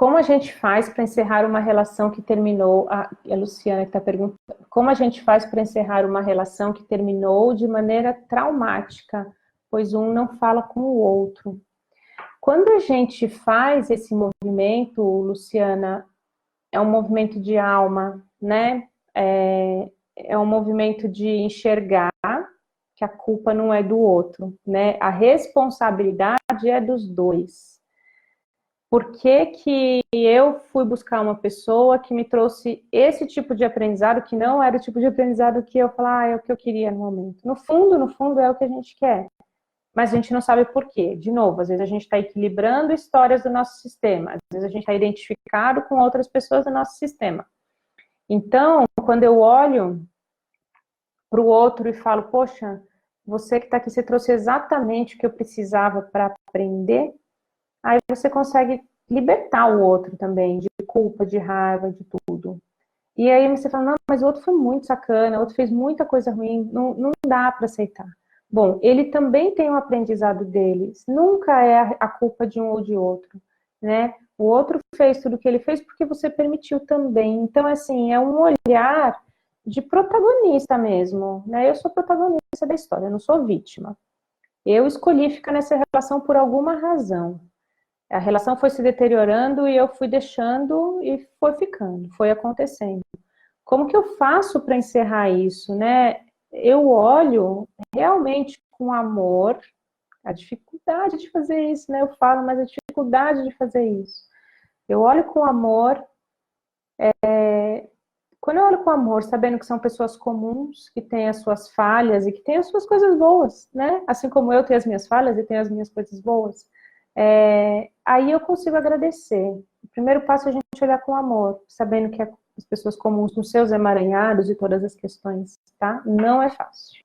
como a gente faz para encerrar uma relação que terminou, a Luciana que está perguntando, como a gente faz para encerrar uma relação que terminou de maneira traumática, pois um não fala com o outro? Quando a gente faz esse movimento, Luciana, é um movimento de alma, né? É um movimento de enxergar que a culpa não é do outro, né? A responsabilidade é dos dois. Por que que eu fui buscar uma pessoa que me trouxe esse tipo de aprendizado, que não era o tipo de aprendizado que eu falava, é o que eu queria no momento. No fundo, é o que a gente quer. Mas a gente não sabe por quê. De novo, às vezes a gente está equilibrando histórias do nosso sistema, às vezes a gente está identificado com outras pessoas do nosso sistema. Então, quando eu olho para o outro e falo, poxa, você que está aqui, você trouxe exatamente o que eu precisava para aprender, aí você consegue libertar o outro também, de culpa, de raiva, de tudo. E aí você fala, não, mas o outro foi muito sacana, o outro fez muita coisa ruim, não dá para aceitar. Bom, ele também tem um aprendizado deles, nunca é a culpa de um ou de outro, né? O outro fez tudo o que ele fez porque você permitiu também. Então, assim, é um olhar de protagonista mesmo, né? Eu sou protagonista da história, eu não sou vítima. Eu escolhi ficar nessa relação por alguma razão. A relação foi se deteriorando e eu fui deixando e foi ficando, foi acontecendo. Como que eu faço para encerrar isso, né? Eu olho realmente com amor a dificuldade de fazer isso, né? Eu falo, mas a dificuldade de fazer isso. Eu olho com amor, quando eu olho com amor, sabendo que são pessoas comuns, que têm as suas falhas e que têm as suas coisas boas, né? Assim como eu tenho as minhas falhas e tenho as minhas coisas boas, aí eu consigo agradecer. O primeiro passo é a gente olhar com amor, sabendo que as pessoas comuns, nos seus emaranhados e todas as questões, tá? Não é fácil.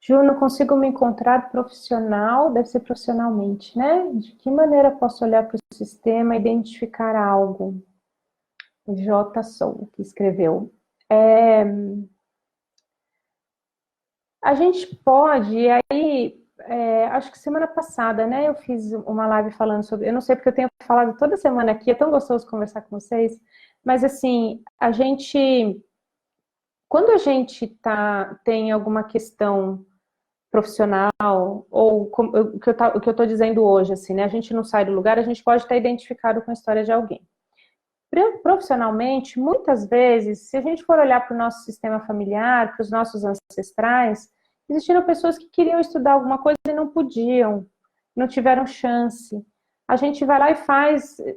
Ju, não consigo me encontrar profissional, deve ser profissionalmente, né? De que maneira posso olhar para o sistema e identificar algo? J. Sou, que escreveu. A gente pode, e aí, acho que semana passada, né, eu fiz uma live falando sobre, eu não sei porque eu tenho falado toda semana aqui, é tão gostoso conversar com vocês, mas assim, quando a gente tem alguma questão profissional, ou o que eu estou dizendo hoje, assim, né, a gente não sai do lugar, a gente pode estar identificado com a história de alguém. Profissionalmente, muitas vezes, se a gente for olhar para o nosso sistema familiar, para os nossos ancestrais, existiram pessoas que queriam estudar alguma coisa e não podiam, não tiveram chance. A gente vai lá e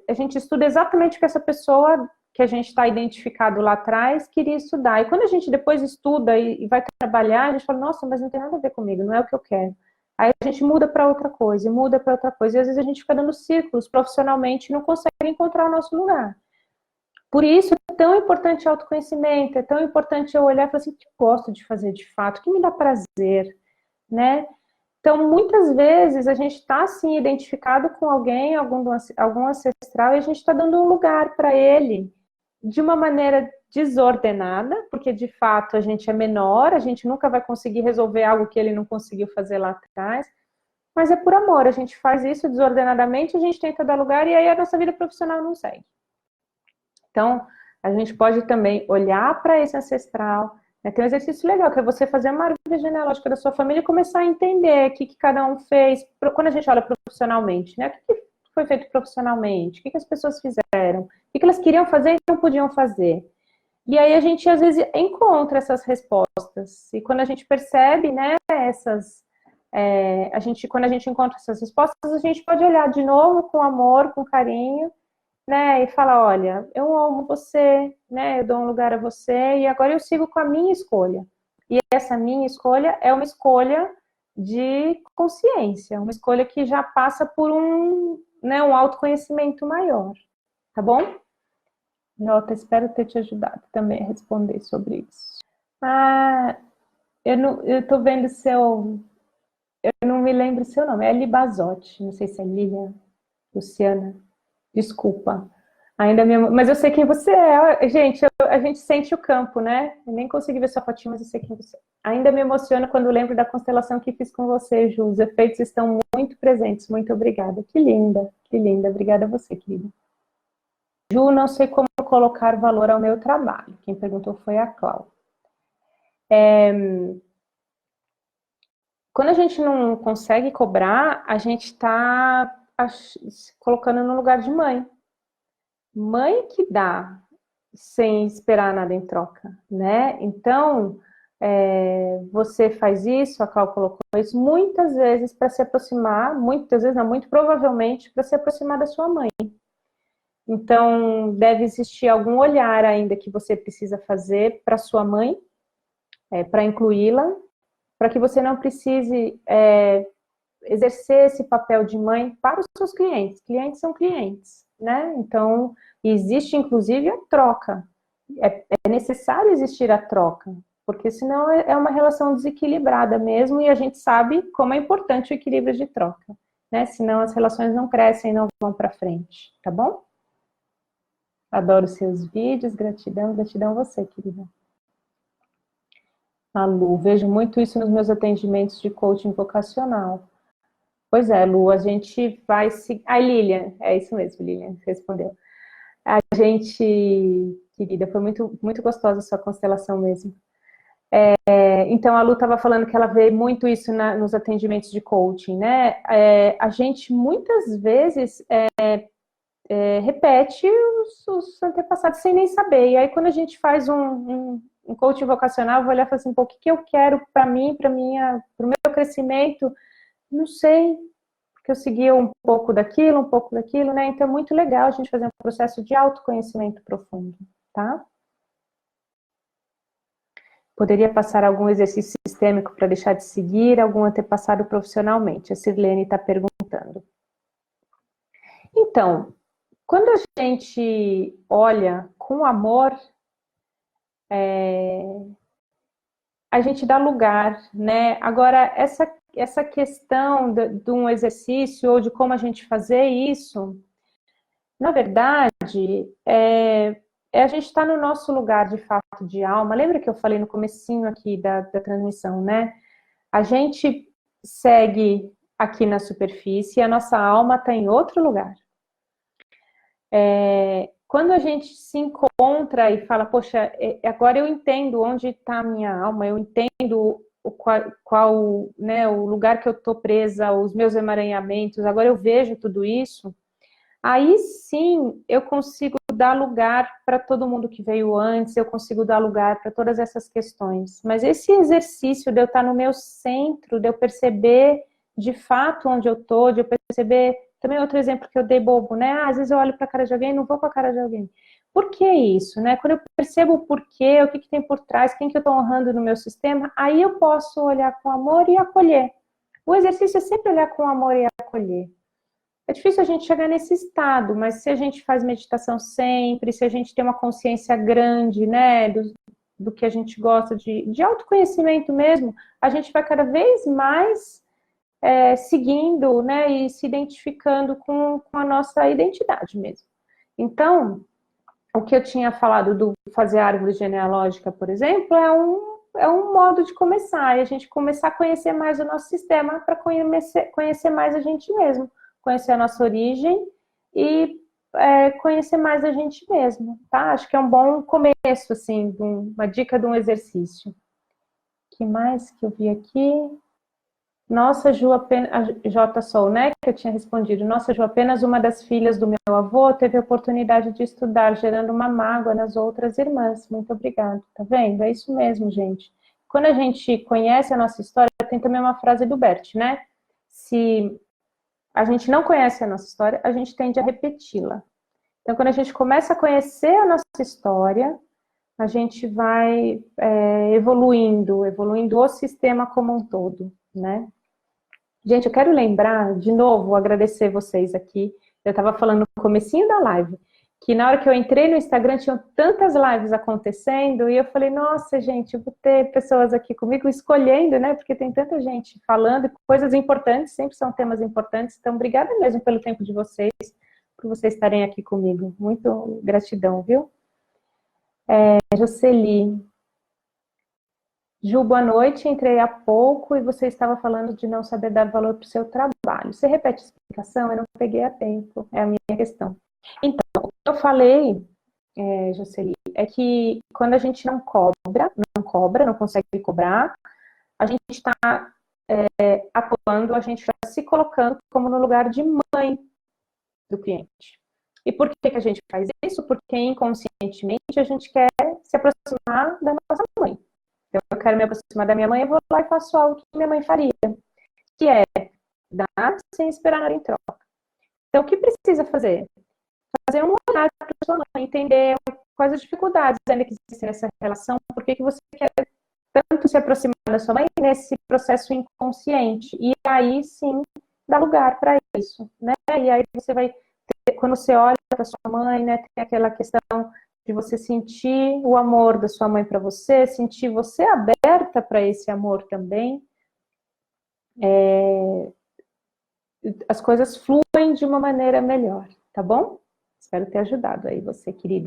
a gente estuda exatamente o que essa pessoa que a gente está identificado lá atrás queria estudar. E quando a gente depois estuda e vai trabalhar, a gente fala, nossa, mas não tem nada a ver comigo, não é o que eu quero. Aí a gente muda para outra coisa, e muda para outra coisa, e às vezes a gente fica dando círculos profissionalmente e não consegue encontrar o nosso lugar. Por isso é tão importante o autoconhecimento, é tão importante eu olhar e falar assim, o que eu gosto de fazer de fato, o que me dá prazer, né? Então, muitas vezes a gente está, assim, identificado com alguém, algum ancestral, e a gente está dando um lugar para ele de uma maneira desordenada, porque de fato a gente é menor, a gente nunca vai conseguir resolver algo que ele não conseguiu fazer lá atrás, mas é por amor, a gente faz isso desordenadamente, a gente tenta dar lugar e aí a nossa vida profissional não segue. Então, a gente pode também olhar para esse ancestral, né? Tem um exercício legal, que é você fazer uma árvore genealógica da sua família e começar a entender o que cada um fez, quando a gente olha profissionalmente, né? O que foi feito profissionalmente, o que as pessoas fizeram, o que elas queriam fazer e não podiam fazer. E aí a gente, às vezes, encontra essas respostas. E quando a gente percebe, né, quando a gente encontra essas respostas, a gente pode olhar de novo com amor, com carinho, né, e falar, olha, eu amo você, né, eu dou um lugar a você, e agora eu sigo com a minha escolha. E essa minha escolha é uma escolha de consciência, uma escolha que já passa por um autoconhecimento maior, tá bom? Jota, espero ter te ajudado também a responder sobre isso. Eu tô vendo eu não me lembro o seu nome, é Eli Bazotti, não sei se é Lilian, Luciana. Desculpa. Mas eu sei quem você é. Gente, a gente sente o campo, né? Eu nem consegui ver sua fotinha, mas eu sei quem você é. Ainda me emociono quando lembro da constelação que fiz com você, Ju. Os efeitos estão muito presentes. Muito obrigada. Que linda, que linda. Obrigada a você, querida. Ju, não sei como colocar valor ao meu trabalho. Quem perguntou foi a Cláudia. Quando a gente não consegue cobrar, a gente está se colocando no lugar de mãe. Mãe que dá sem esperar nada em troca, né? Então, você faz isso, a Cláudia colocou isso, muitas vezes para se aproximar, muitas vezes não, muito provavelmente para se aproximar da sua mãe. Então, deve existir algum olhar ainda que você precisa fazer para sua mãe, para incluí-la, para que você não precise exercer esse papel de mãe para os seus clientes. Clientes são clientes, né? Então, existe inclusive a troca. É necessário existir a troca, porque senão é uma relação desequilibrada mesmo, e a gente sabe como é importante o equilíbrio de troca, né? Senão as relações não crescem, não vão para frente, tá bom? Adoro seus vídeos, gratidão, gratidão a você, querida. A Lu, vejo muito isso nos meus atendimentos de coaching vocacional. Pois é, Lu, a gente vai seguir... Lilian, é isso mesmo, Lilian, respondeu. A gente, querida, foi muito, muito gostosa a sua constelação mesmo. Então, a Lu estava falando que ela vê muito isso nos atendimentos de coaching, né? A gente, muitas vezes, repete os antepassados sem nem saber. E aí, quando a gente faz um coaching vocacional, eu vou olhar e falar assim, pô, o que eu quero para mim, para o meu crescimento? Não sei, porque eu segui um pouco daquilo, né? Então é muito legal a gente fazer um processo de autoconhecimento profundo, tá? Poderia passar algum exercício sistêmico para deixar de seguir algum antepassado profissionalmente? A Sirlene está perguntando. Então, quando a gente olha com amor, a gente dá lugar, né? Agora, essa questão de um exercício ou de como a gente fazer isso, na verdade, a gente está no nosso lugar de fato de alma. Lembra que eu falei no comecinho aqui da transmissão, né? A gente segue aqui na superfície e a nossa alma está em outro lugar. Quando a gente se encontra e fala, poxa, agora eu entendo onde está a minha alma, eu entendo qual né, o lugar que eu estou presa, os meus emaranhamentos, agora eu vejo tudo isso, aí sim eu consigo dar lugar para todo mundo que veio antes, eu consigo dar lugar para todas essas questões. Mas esse exercício de eu estar no meu centro, de eu perceber de fato onde eu estou, de eu perceber... Também outro exemplo que eu dei bobo, né? Às vezes eu olho para a cara de alguém e não vou com a cara de alguém. Por que isso, né? Quando eu percebo o porquê, o que tem por trás, quem que eu estou honrando no meu sistema, aí eu posso olhar com amor e acolher. O exercício é sempre olhar com amor e acolher. É difícil a gente chegar nesse estado, mas se a gente faz meditação sempre, se a gente tem uma consciência grande, né, do que a gente gosta de autoconhecimento mesmo, a gente vai cada vez mais seguindo, né, e se identificando com a nossa identidade mesmo. Então, o que eu tinha falado do fazer árvore genealógica, por exemplo, é um modo de começar, e a gente começar a conhecer mais o nosso sistema para conhecer mais a gente mesmo, conhecer a nossa origem e conhecer mais a gente mesmo, tá? Acho que é um bom começo, assim, uma dica de um exercício. O que mais que eu vi aqui? Nossa, Ju, apenas, J. Sol, né, que eu tinha respondido. Nossa, Ju, apenas uma das filhas do meu avô teve a oportunidade de estudar, gerando uma mágoa nas outras irmãs. Muito obrigada. Tá vendo? É isso mesmo, gente. Quando a gente conhece a nossa história, tem também uma frase do Bert, né? Se a gente não conhece a nossa história, a gente tende a repeti-la. Então, quando a gente começa a conhecer a nossa história, a gente vai evoluindo o sistema como um todo, né? Gente, eu quero lembrar, de novo, agradecer vocês aqui. Eu estava falando no comecinho da live, que na hora que eu entrei no Instagram, tinham tantas lives acontecendo, e eu falei, nossa, gente, eu vou ter pessoas aqui comigo escolhendo, né? Porque tem tanta gente falando, coisas importantes, sempre são temas importantes. Então, obrigada mesmo pelo tempo de vocês, por vocês estarem aqui comigo. Muito gratidão, viu? Jocely. Ju, boa noite, entrei há pouco e você estava falando de não saber dar valor para o seu trabalho. Você repete a explicação? Eu não peguei a tempo, é a minha questão. Então, Eu falei, Jocely, é que quando a gente não cobra, não consegue cobrar, a gente está atuando, a gente está se colocando como no lugar de mãe do cliente. E por que a gente faz isso? Porque inconscientemente a gente quer se aproximar da nossa mãe. Então, eu quero me aproximar da minha mãe, eu vou lá e faço algo que minha mãe faria, que é dar sem esperar nada em troca. Então, o que precisa fazer? Fazer um olhar para a sua mãe, entender quais as dificuldades ainda que existem nessa relação, por que você quer tanto se aproximar da sua mãe nesse processo inconsciente. E aí, sim, dá lugar para isso, né? E aí você vai ter, quando você olha para sua mãe, né, tem aquela questão de você sentir o amor da sua mãe para você, sentir você aberta para esse amor também. As coisas fluem de uma maneira melhor, tá bom? Espero ter ajudado aí você, querida.